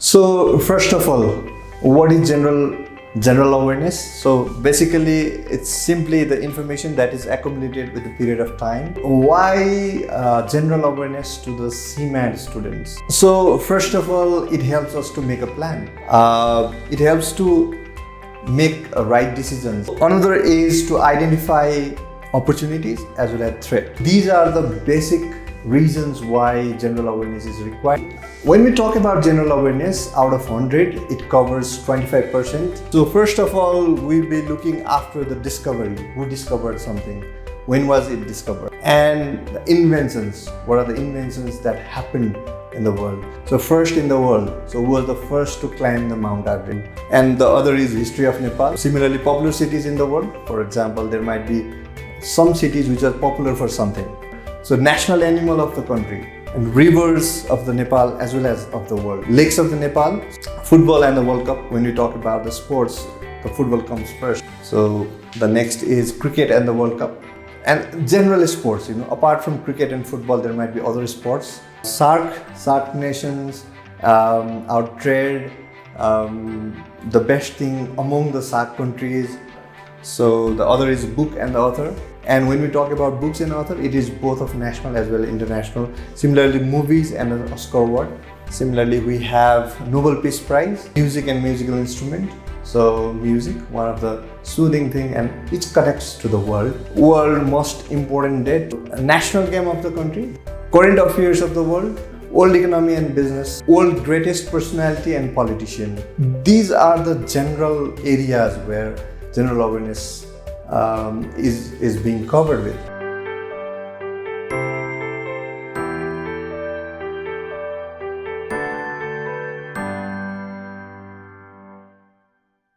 So first of all, what is general awareness? So basically, it's simply the information that is accumulated with a period of time. Why general awareness to the CMAT students? So first of all, it helps us to make a plan. It helps to make right decisions. Another is to identify opportunities as well as threats. These are the basic reasons why general awareness is required. When we talk about general awareness, out of 100, it covers 25%. So first of all, we'll be looking after the discovery. Who discovered something? When was it discovered? And the inventions. What are the inventions that happened in the world? So first in the world. So who was the first to climb the Mount Everest? And the other is history of Nepal. Similarly, popular cities in the world. For example, there might be some cities which are popular for something. So national animal of the country, and rivers of the Nepal as well as of the world. Lakes of the Nepal, football and the World Cup. When we talk about the sports, the football comes first. So the next is cricket and the World Cup. And general sports, apart from cricket and football, there might be other sports. SAARC nations, our trade, the best thing among the SAARC countries. So the other is book and the author. And when we talk about books and author, it is both of national as well as international. Similarly, movies and an Oscar award. Similarly, we have Nobel Peace Prize, music and musical instrument. So music, one of the soothing thing, and which connects to the world. World most important date, national game of the country, current affairs of the world, world economy and business, world greatest personality and politician. These are the general areas where general awareness is being covered with.